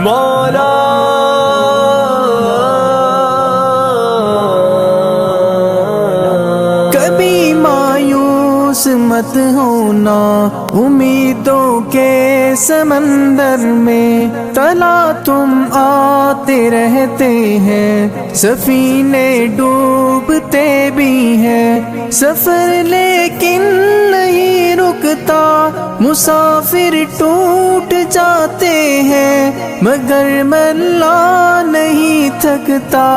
مولا کبھی مایوس مت ہونا امیدوں کے سمندر میں، تلا تم آتے رہتے ہیں، سفینے ڈوبتے بھی ہیں، سفر لیکن نہیں رکتا، مسافر ٹوٹ جاتے ہیں، مگر ملا نہیں تھکتا،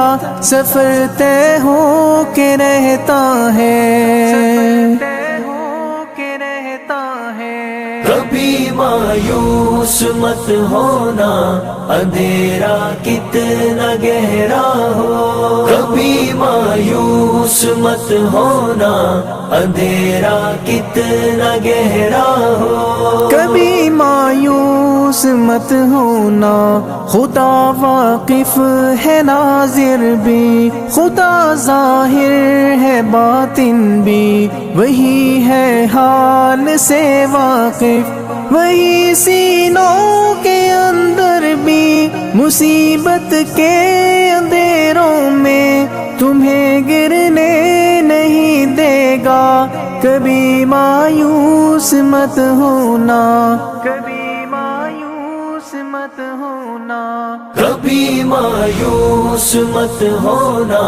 سفر طے ہو کے رہتا ہے۔ کبھی مایوس مت ہونا، اندھیرا کتنا گہرا ہو، کبھی مایوس مت ہونا، اندھیرا کتنا گہرا ہو، کبھی مایوس مت ہونا، خدا واقف ہے ناظر بھی، خدا ظاہر ہے باطن بھی، وہی ہے حال سے واقف، وہی سینوں کے اندر بھی، مصیبت کے اندھیروں میں تمہیں گرنے نہیں دے گا، کبھی مایوس مت ہونا، کبھی مایوس مت ہونا، کبھی مایوس مت ہونا،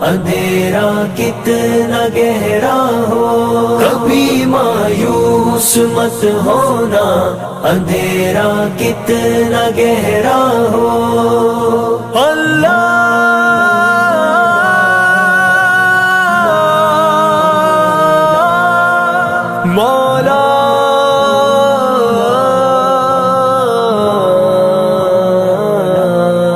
اندھیرا کتنا گہرا ہو، کبھی مایوس مت ہونا، اندھیرا کتنا گہرا ہو، اللہ مولا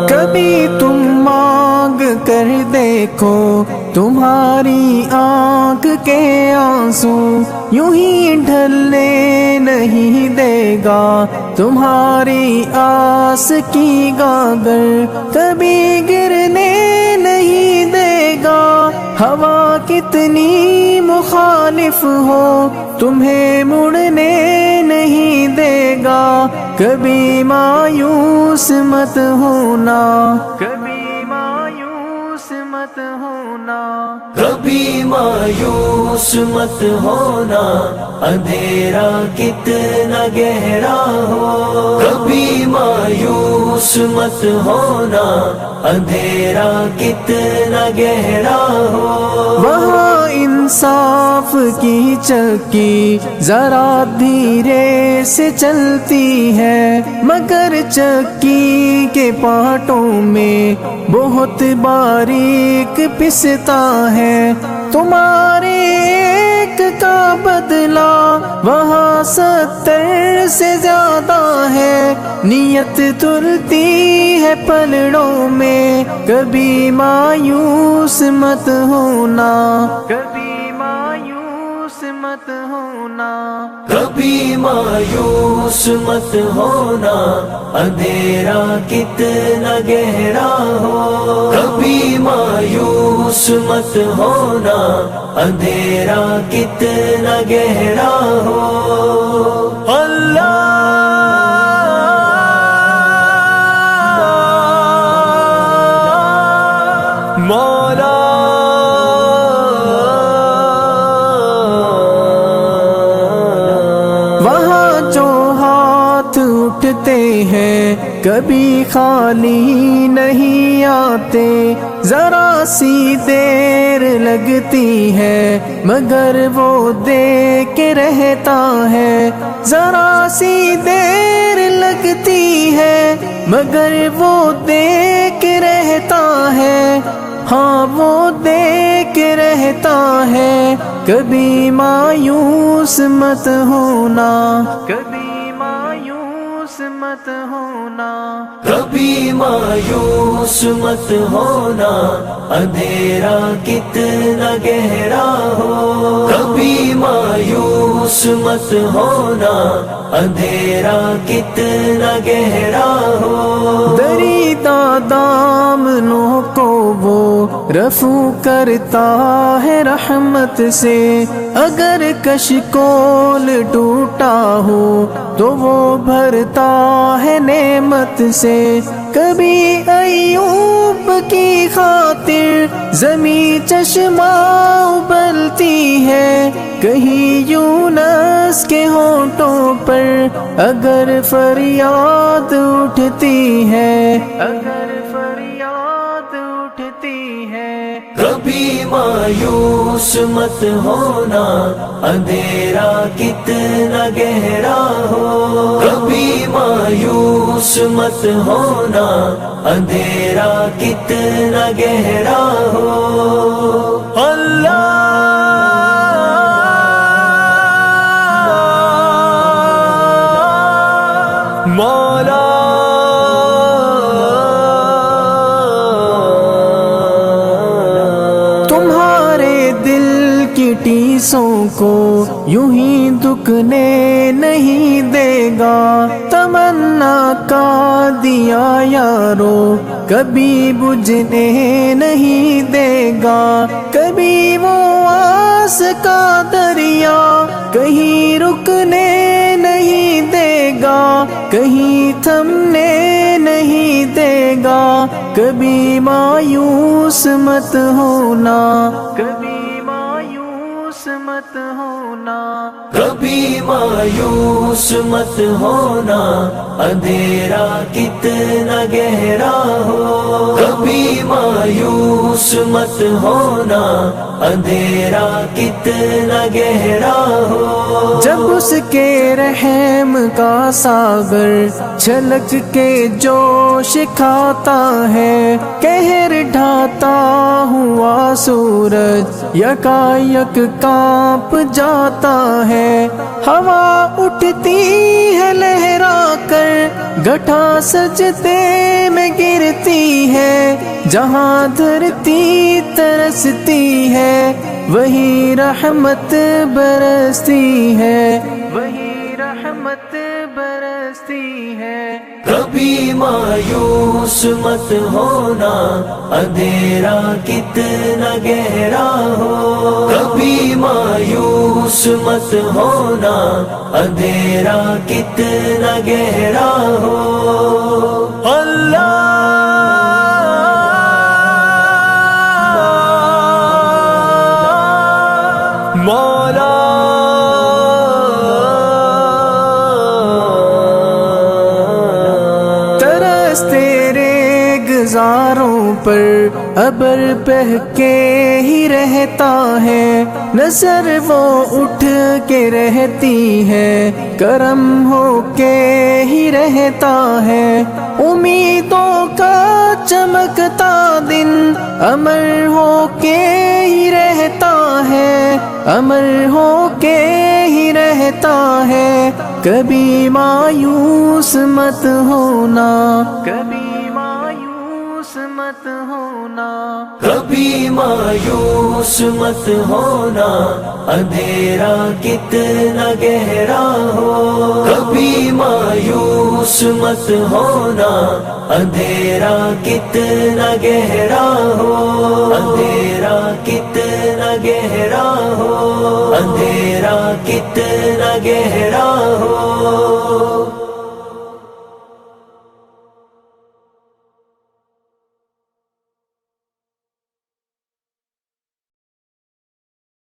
کبھی تم مانگ کر دیکھو، تمہاری آنکھ کے آنسو یوں ہی ڈھلنے نہیں دے گا، تمہاری آس کی گاگر کبھی گرنے نہیں دے گا، ہوا کتنی مخالف ہو تمہیں مڑنے نہیں دے گا، کبھی مایوس مت ہونا، کبھی مایوس مت ہونا، کبھی مایوس مت ہونا، اندھیرا کتنا گہرا ہو، کبھی مایوس مت ہونا، اندھیرا کتنا گہرا ہو، وہاں انصاف کی چکی ذرا دھیرے سے چلتی ہے، مگر چکی کے پارٹوں میں بہت باریک پستا ہے، تمہارے ایک کا بدلہ وہاں 70 سے زیادہ ہے، نیت تلتی ہے پلڑوں میں، کبھی مایوس مت ہونا، کبھی مایوس مت ہونا، کبھی مایوس مت ہونا، اندھیرا کتنا گہرا ہو، کبھی مایوس مت ہونا، اندھیرا کتنا گہرا ہو، اللہ مولا وہاں جو ہاتھ اٹھتے ہیں کبھی خالی نہیں آتے، ذرا سی دیر لگتی ہے مگر وہ دے کے رہتا ہے، ذرا سی دیر لگتی ہے مگر وہ دے کے رہتا ہے، ہاں وہ دے کے رہتا ہے، کبھی مایوس مت ہونا، کبھی مایوس مت ہونا، کبھی مایوس مت ہونا، اندھیرا کتنا گہرا ہو، کبھی مایوس مت ہونا، اندھیرا کتنا گہرا ہو، دریدہ دامنوں کو وہ رفو کرتا ہے رحمت سے، اگر کشکول ٹوٹا ہو تو وہ بھرتا ہے نعمت سے۔ کبھی ایوب کی خاطر زمیں چشمہ ابلتی ہے، کہیں یونس کے ہونٹوں پر اگر فریاد اٹھتی ہے، اگر فریاد اٹھتی ہے۔ کبھی مایوس مت ہونا، اندھیرا کتنا گہرا ہو۔ کبھی مایوس مت ہونا، اندھیرا کتنا گہرا ہو۔ اللہ مولا تمہارے دل کی ٹیسوں کو یوں ہی دکنے نہیں دے گا، تمنا کا دیا یارو کبھی بجھنے نہیں دے گا۔ کبھی وہ آس کا دریا کہیں رکنے نہیں دے گا، کہیں تھمنے نہیں دے گا۔ کبھی مایوس مت ہونا، کبھی مایوس مت ہونا۔ کبھی مایوس مت ہونا، اندھیرا کتنا گہرا ہو۔ کبھی مایوس مت ہونا، اندھیرا کتنا گہرا ہو۔ جب اس کے رحم کا ساگر چھلک کے جوش کھاتا ہے، قہر ڈھاتا ہوا سورج یکایک کانپ جاتا ہے۔ ہوا اٹھتی ہے لہرا کر گھٹا سجدے میں گرتی ہے، جہاں دھرتی ترستی ہے وہی رحمت برستی ہے، وہی رحمت برستی ہے۔ کبھی مایوس مت ہونا، اندھیرا کتنا گہرا ہو۔ کبھی مایوس مت ہونا، اندھیرا کتنا گہرا ہو۔ اللہ مولا ترس تیرے گزاروں پر ابر بہہ کے ہی رہتا ہے، نظر وہ اٹھ کے رہتی ہے، کرم ہو کے ہی رہتا ہے۔ امیدوں کا چمکتا دن امر ہو کے ہی رہتا ہے، امر ہو کے ہی رہتا ہے۔ کبھی مایوس مت ہونا، کبھی مایوس مت ہونا۔ کبھی مایوس مت ہونا، اندھیرا کتنا گہرا ہو۔ کبھی مایوس مت ہونا، اندھیرا کتنا گہرا ہو۔ اندھیرا کتنا گہرا ہو، اندھیرا کتنا گہرا ہو۔